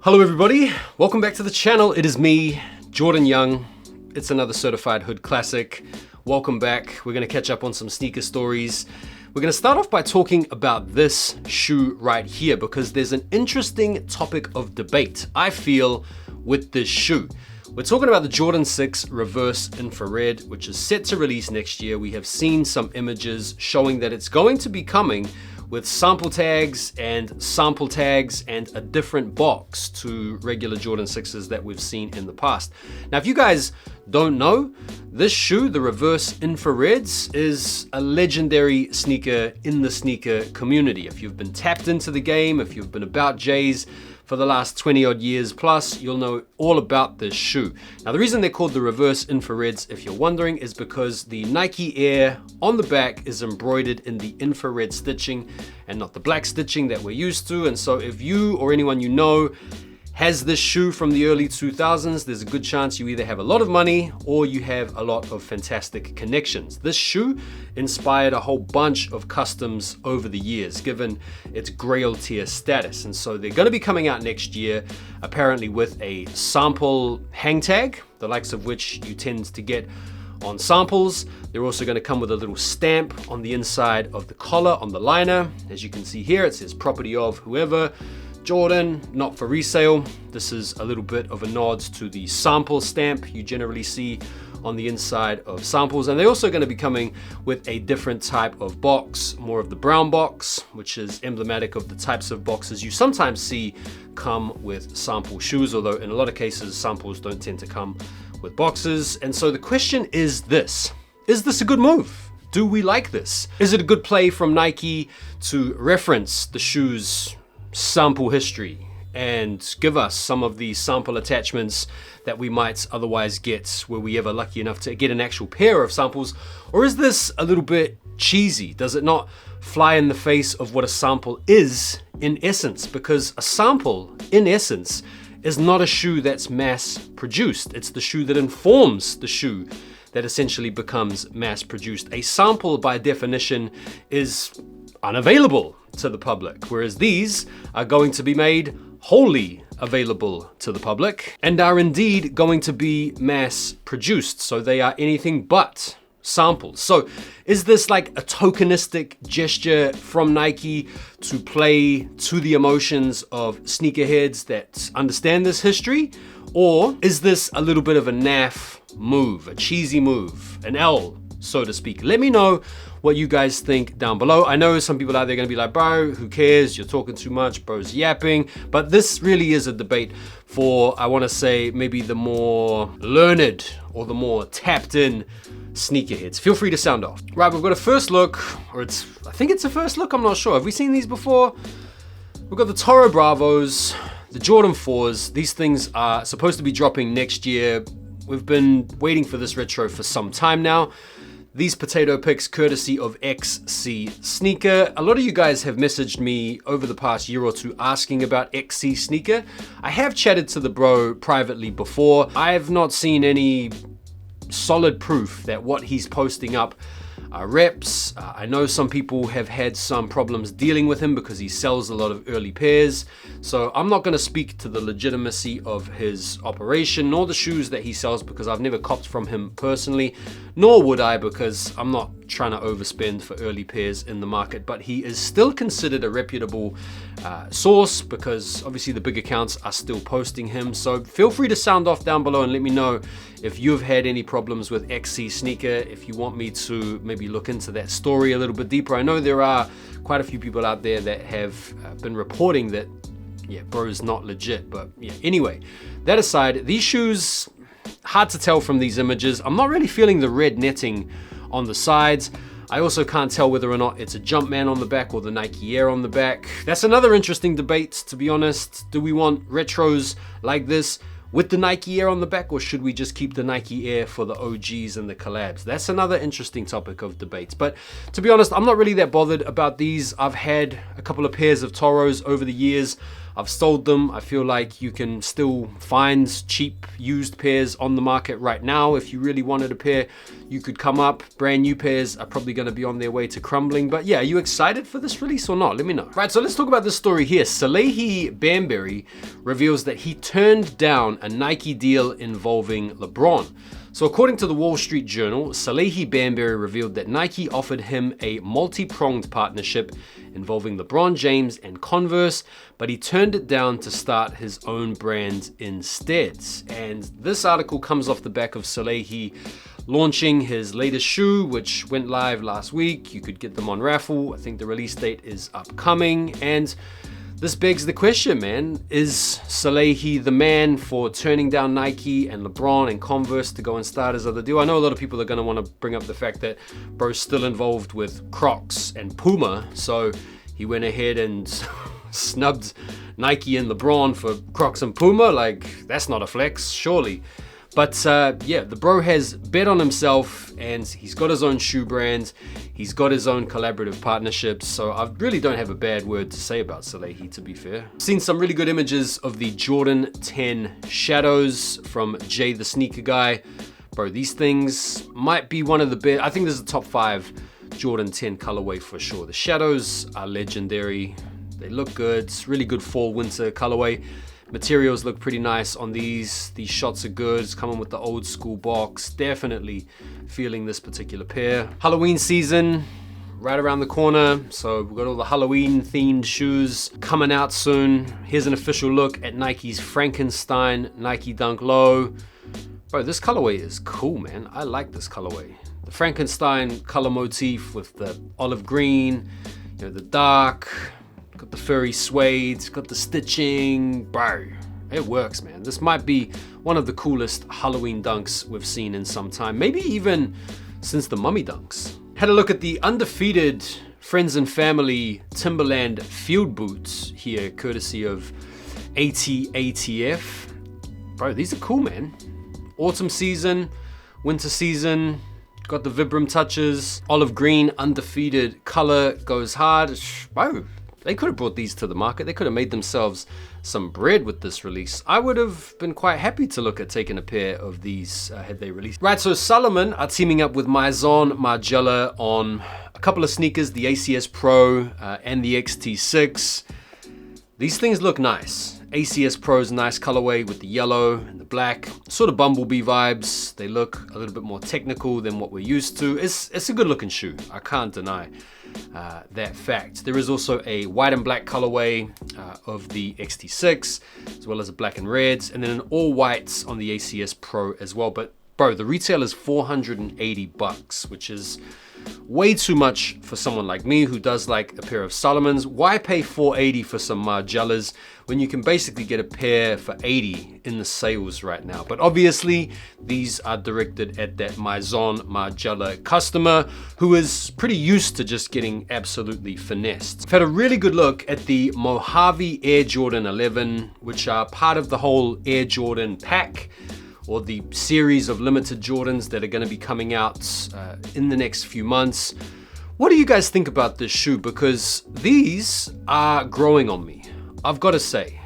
Hello everybody, welcome back to the channel. It is me, Jordan Young. It's another certified hood classic. Welcome back. We're gonna catch up on some sneaker stories. We're gonna start off by talking about this shoe right here because there's an interesting topic of debate, I feel, with this shoe. We're talking about the Jordan 6 Reverse Infrared, which is set to release next year. We have seen some images showing that it's going to be coming with sample tags and a different box to regular Jordan 6s that we've seen in the past. Now, if you guys don't know, this shoe, the Reverse Infrareds, is a legendary sneaker in the sneaker community. If you've been tapped into the game, if you've been about J's for the last 20 odd years plus, you'll know all about this shoe. Now, the reason they're called the Reverse Infrareds, if you're wondering, is because the Nike Air on the back is embroidered in the infrared stitching and not the black stitching that we're used to. And so if you or anyone you know has this shoe from the early 2000s, there's a good chance you either have a lot of money or you have a lot of fantastic connections. This shoe inspired a whole bunch of customs over the years, given its grail tier status. And so they're gonna be coming out next year, apparently with a sample hang tag, the likes of which you tend to get on samples. They're also gonna come with a little stamp on the inside of the collar on the liner. As you can see here, it says property of whoever, Jordan, not for resale. This is a little bit of a nod to the sample stamp you generally see on the inside of samples. And they're also going to be coming with a different type of box, more of the brown box, which is emblematic of the types of boxes you sometimes see come with sample shoes, although in a lot of cases, samples don't tend to come with boxes. And so the question is this a good move? Do we like this? Is it a good play from Nike to reference the shoe's sample history and give us some of the sample attachments that we might otherwise get were we ever lucky enough to get an actual pair of samples? Or is this a little bit cheesy? Does it not fly in the face of what a sample is in essence? Because a sample in essence is not a shoe that's mass produced. It's the shoe that informs the shoe that essentially becomes mass produced. A sample by definition is unavailable to the public, whereas these are going to be made wholly available to the public and are indeed going to be mass produced. So they are anything but samples. So is this like a tokenistic gesture from Nike to play to the emotions of sneakerheads that understand this history? Or is this a little bit of a naff move, a cheesy move, an L, so to speak? Let me know what you guys think down below. I know some people out there are gonna be like, bro, who cares? You're talking too much, bro's yapping. But this really is a debate for, I wanna say, maybe the more learned or the more tapped in sneakerheads. Feel free to sound off. Right, we've got a first look, or I think it's a first look, I'm not sure. Have we seen these before? We've got the Toro Bravos, the Jordan 4s. These things are supposed to be dropping next year. We've been waiting for this retro for some time now. These potato pics courtesy of XC Sneaker. A lot of you guys have messaged me over the past year or two asking about XC Sneaker. I have chatted to the bro privately before. I have not seen any solid proof that what he's posting up are reps. I know some people have had some problems dealing with him because he sells a lot of early pairs. So I'm not gonna speak to the legitimacy of his operation nor the shoes that he sells because I've never copped from him personally, nor would I because I'm not trying to overspend for early pairs in the market. But he is still considered a reputable source because obviously the big accounts are still posting him. So feel free to sound off down below and let me know if you've had any problems with XC Sneaker, if you want me to maybe look into that story a little bit deeper. I know there are quite a few people out there that have been reporting that, yeah, bro's not legit, but yeah. Anyway, that aside, these shoes, hard to tell from these images. I'm not really feeling the red netting on the sides. I also can't tell whether or not it's a Jumpman on the back or the Nike Air on the back. That's another interesting debate, to be honest. Do we want retros like this with the Nike Air on the back, or should we just keep the Nike Air for the OGs and the collabs? That's another interesting topic of debate. But to be honest, I'm not really that bothered about these. I've had a couple of pairs of Toros over the years. I've sold them. I feel like you can still find cheap used pairs on the market right now. If you really wanted a pair, you could come up. Brand new pairs are probably going to be on their way to crumbling. But yeah, are you excited for this release or not? Let me know. Right, so let's talk about this story here. Salehe Bembury reveals that he turned down a Nike deal involving LeBron. So according to the Wall Street Journal, Salehe Bembury revealed that Nike offered him a multi-pronged partnership involving LeBron James and Converse, but he turned it down to start his own brand instead. And this article comes off the back of Salehe launching his latest shoe, which went live last week. You could get them on raffle. I think the release date is upcoming. And this begs the question, man, is Salehe the man for turning down Nike and LeBron and Converse to go and start his other deal? I know a lot of people are going to want to bring up the fact that bro's still involved with Crocs and Puma, so he went ahead and snubbed Nike and LeBron for Crocs and Puma. Like, that's not a flex, surely. But yeah, the bro has bet on himself and he's got his own shoe brand. He's got his own collaborative partnerships. So I really don't have a bad word to say about Salehe, to be fair. I've seen some really good images of the Jordan 10 Shadows from Jay the Sneaker Guy. Bro, these things might be one of the best. I think this is the top 5 Jordan 10 colorway for sure. The Shadows are legendary. They look good. It's really good fall winter colorway. Materials look pretty nice on these. These shots are good. It's coming with the old school box. Definitely feeling this particular pair. Halloween season right around the corner. So we've got all the Halloween themed shoes coming out soon. Here's an official look at Nike's Frankenstein Nike Dunk Low. Bro, this colorway is cool, man. I like this colorway. The Frankenstein color motif with the olive green, you know, the dark, got the furry suede, got the stitching. Bro, it works, man. This might be one of the coolest Halloween dunks we've seen in some time. Maybe even since the Mummy dunks. Had a look at the undefeated Friends and Family Timberland field boots here, courtesy of ATATF. Bro, these are cool, man. Autumn season, winter season, got the Vibram touches. Olive green, undefeated color, goes hard. Bro, they could have brought these to the market. They could have made themselves some bread with this release. I would have been quite happy to look at taking a pair of these had they released. Right, so Salomon are teaming up with Mowalola and Margiela on a couple of sneakers, the ACS Pro and the XT6. These things look nice. ACS Pro's nice colorway with the yellow and the black, sort of Bumblebee vibes. They look a little bit more technical than what we're used to. It's a good looking shoe. I can't deny that fact. There is also a white and black colorway of the XT6, as well as a black and reds, and then an all whites on the ACS Pro as well. But bro, the retail is $480, which is way too much for someone like me who does like a pair of Salomons. Why pay $480 for some Margielas when you can basically get a pair for $80 in the sales right now? But obviously these are directed at that Mowalola Margiela customer who is pretty used to just getting absolutely finessed. I've had a really good look at the Mojave Air Jordan 11, which are part of the whole Air Jordan pack, or the series of limited Jordans that are going to be coming out in the next few months. What do you guys think about this shoe? Because these are growing on me, I've got to say.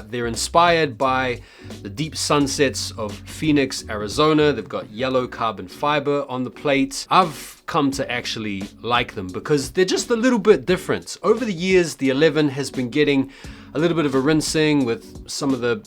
They're inspired by the deep sunsets of Phoenix, Arizona. They've got yellow carbon fiber on the plate. I've come to actually like them because they're just a little bit different. Over the years, the 11 has been getting a little bit of a rinsing with some of the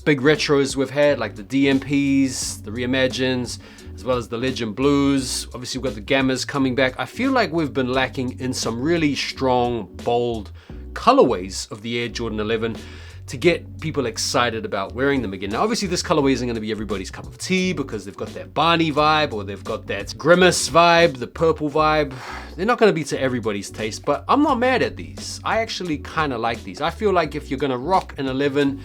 big retros we've had, like the DMPs, the Reimagines, as well as the Legend Blues. Obviously, we've got the Gammas coming back. I feel like we've been lacking in some really strong, bold colorways of the Air Jordan 11 to get people excited about wearing them again. Now, obviously, this colorway isn't going to be everybody's cup of tea because they've got that Barney vibe or they've got that Grimace vibe, the purple vibe. They're not going to be to everybody's taste, but I'm not mad at these. I actually kind of like these. I feel like if you're going to rock an 11,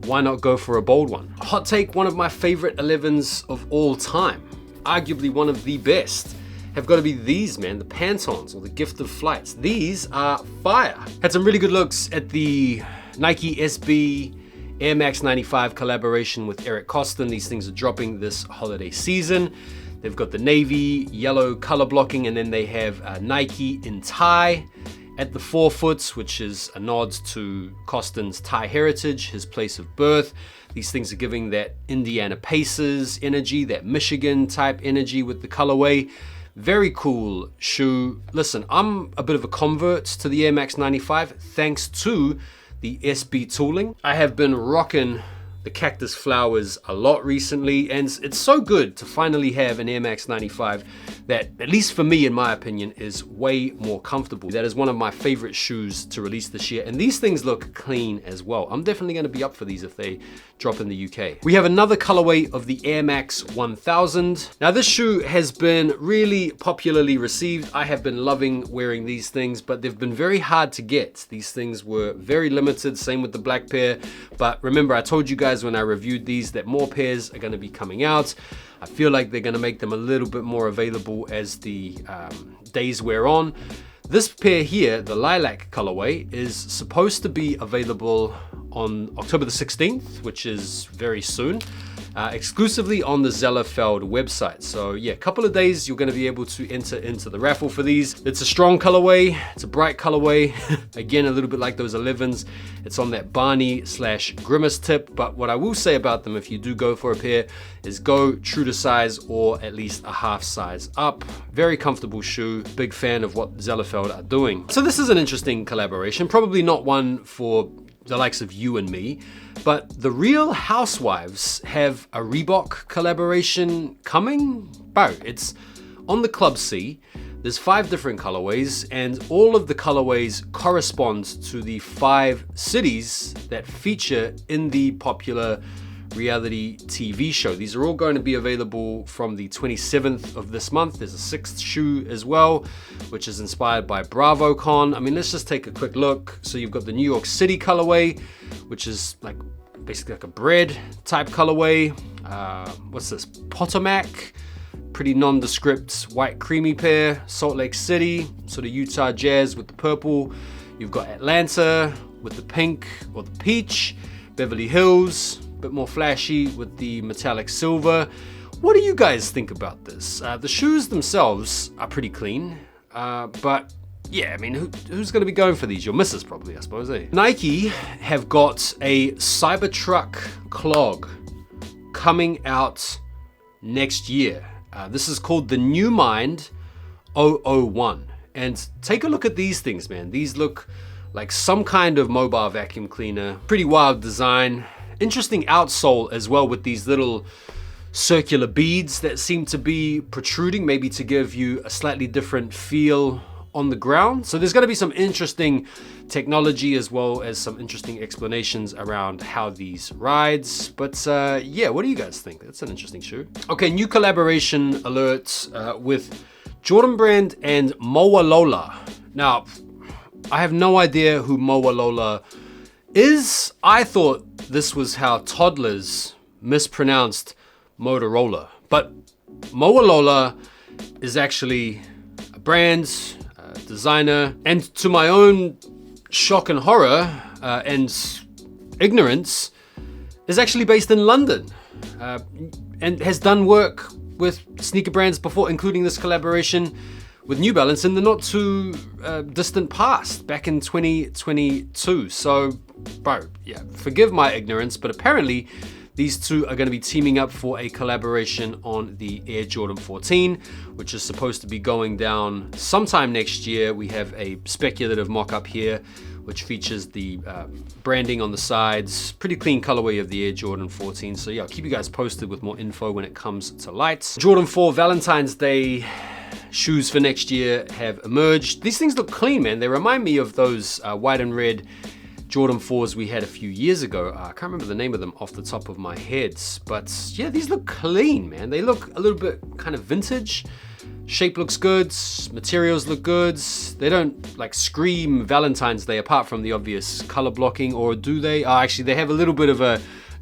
why not go for a bold one? Hot take, one of my favorite 11s of all time, arguably one of the best, have got to be these, man, the Pantons or the Gift of Flights. These are fire. Had some really good looks at the Nike SB Air Max 95 collaboration with Eric Costin. These things are dropping this holiday season. They've got the navy, yellow color blocking, and then they have Nike in tie at the forefoot, which is a nod to Costin's Thai heritage, his place of birth. These things are giving that Indiana Pacers energy, that Michigan type energy with the colorway. Very cool shoe. Listen, I'm a bit of a convert to the Air Max 95 thanks to the SB tooling. I have been rocking the cactus flowers a lot recently, and it's so good to finally have an Air Max 95 that, at least for me, in my opinion, is way more comfortable. That is one of my favorite shoes to release this year, and these things look clean as well. I'm definitely going to be up for these if they drop in the UK. We have another colorway of the Air Max 1000. Now this shoe has been really popularly received. I have been loving wearing these things, but they've been very hard to get. These things were very limited, same with the black pair, but remember I told you guys when I reviewed these that more pairs are going to be coming out. I feel like they're going to make them a little bit more available as the days wear on. This pair here, the lilac colorway, is supposed to be available on October the 16th, which is very soon, exclusively on the Zellerfeld website. So yeah, a couple of days you're going to be able to enter into the raffle for these. It's a strong colorway, it's a bright colorway. Again, a little bit like those 11s. It's on that Barney / Grimace tip, but what I will say about them if you do go for a pair is go true to size or at least a half size up. Very comfortable shoe, big fan of what Zellerfeld are doing. So this is an interesting collaboration, probably not one for the likes of you and me, but the Real Housewives have a Reebok collaboration coming. Bro, it's on the Club C. There's 5 different colorways, and all of the colorways correspond to the 5 cities that feature in the popular reality TV show. These are all going to be available from the 27th of this month. There's a 6th shoe as well, which is inspired by BravoCon. I mean, let's just take a quick look. So you've got the New York City colorway, which is like basically like a bread type colorway. What's this? Potomac, pretty nondescript white creamy pair. Salt Lake City, sort of Utah Jazz with the purple. You've got Atlanta with the pink or the peach. Beverly Hills, bit more flashy with the metallic silver. What do you guys think about this? The shoes themselves are pretty clean, but yeah, I mean, who's going to be going for these? Your missus probably, I suppose, eh? Nike have got a Cybertruck clog coming out next year. This is called the New Mind 001. And take a look at these things, man. These look like some kind of mobile vacuum cleaner. Pretty wild design. Interesting outsole as well, with these little circular beads that seem to be protruding, maybe to give you a slightly different feel on the ground. So there's going to be some interesting technology as well as some interesting explanations around how these rides. But yeah, what do you guys think? That's an interesting shoe. Okay, new collaboration alert with Jordan Brand and Mowalola. Now, I have no idea who Mowalola is. I thought this was how toddlers mispronounced Motorola, but Mowalola is actually a brand, a designer, and to my own shock and horror and ignorance, is actually based in London and has done work with sneaker brands before, including this collaboration with New Balance in the not too distant past, back in 2022. So, bro, yeah, forgive my ignorance, but apparently these two are going to be teaming up for a collaboration on the Air Jordan 14, which is supposed to be going down sometime next year. We have a speculative mock-up here, which features the branding on the sides. Pretty clean colorway of the Air Jordan 14. So yeah, I'll keep you guys posted with more info when it comes to lights. Jordan 4 Valentine's Day shoes for next year have emerged. These things look clean, man. They remind me of those white and red Jordan 4s we had a few years ago. I can't remember the name of them off the top of my head, but yeah, these look clean, man. They look a little bit kind of vintage. Shape looks good, materials look good. They don't like scream Valentine's Day apart from the obvious color blocking, or do they? Oh, actually, they have a little bit of a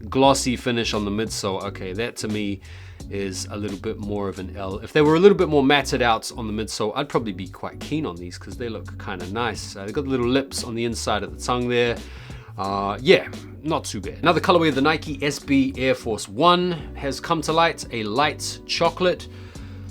glossy finish on the midsole. Okay, that to me is a little bit more of an L. If they were a little bit more matted out on the midsole, I'd probably be quite keen on these because they look kind of nice. They've got little lips on the inside of the tongue there. Yeah, not too bad. Another colorway of the Nike SB Air Force 1 has come to light, a light chocolate.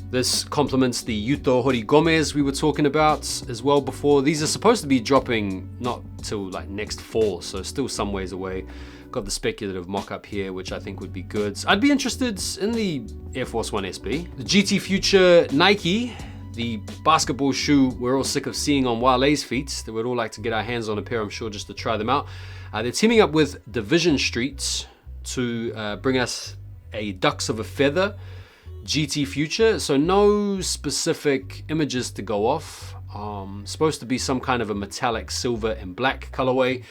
This complements the Yuto Hori Gomez we were talking about as well before. These are supposed to be dropping not till like next fall, so still some ways away. Got the speculative mock-up here, which I think would be good. I'd be interested in the Air Force One SB. The GT Future Nike, the basketball shoe we're all sick of seeing on Wale's feet, that we'd all like to get our hands on a pair, I'm sure, just to try them out. They're teaming up with Division Street to bring us a Ducks of a Feather GT Future, so no specific images to go off. Supposed to be some kind of a metallic silver and black colorway.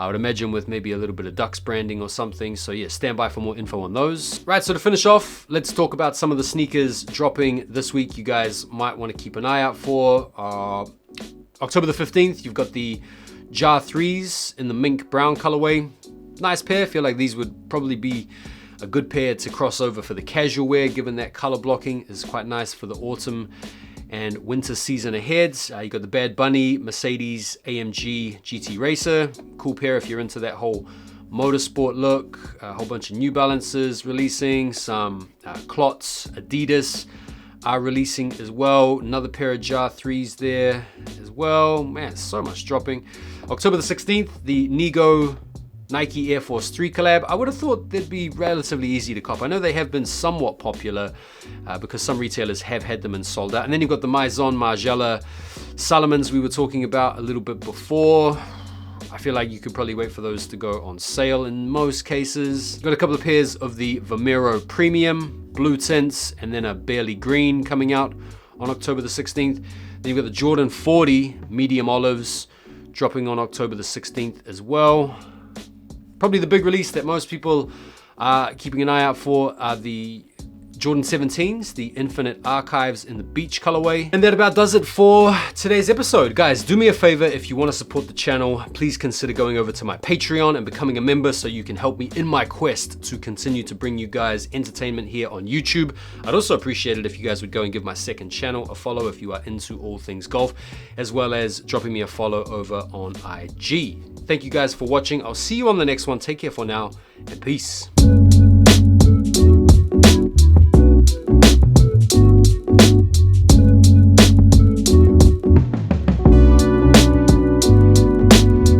I would imagine with maybe a little bit of Ducks branding or something. So yeah, stand by for more info on those. Right, so to finish off, let's talk about some of the sneakers dropping this week you guys might want to keep an eye out for. October the 15th, you've got the Jar 3s in the mink brown colorway. Nice pair. I feel like these would probably be a good pair to cross over for the casual wear, given that color blocking is quite nice for the autumn and winter season ahead. You got the Bad Bunny Mercedes AMG GT Racer. Cool pair if you're into that whole motorsport look. A whole bunch of New Balances releasing, some Clots, Adidas are releasing as well. Another pair of Jar 3s there as well. Man, so much dropping. October the 16th, the Nigo Nike Air Force 3 collab. I would have thought they'd be relatively easy to cop. I know they have been somewhat popular because some retailers have had them and sold out. And then you've got the Mowalola Margiela Salomons we were talking about a little bit before. I feel like you could probably wait for those to go on sale in most cases. Got a couple of pairs of the Vomero Premium, blue tints, and then a barely green coming out on October the 16th. Then you've got the Jordan 40 medium olives dropping on October the 16th as well. Probably the big release that most people are keeping an eye out for are the Jordan 17s, the Infinite Archives in the beach colorway. And that about does it for today's episode. Guys, do me a favor, if you want to support the channel, please consider going over to my Patreon and becoming a member so you can help me in my quest to continue to bring you guys entertainment here on YouTube. I'd also appreciate it if you guys would go and give my second channel a follow if you are into all things golf, as well as dropping me a follow over on IG. Thank you guys for watching. I'll see you on the next one. Take care for now, and peace.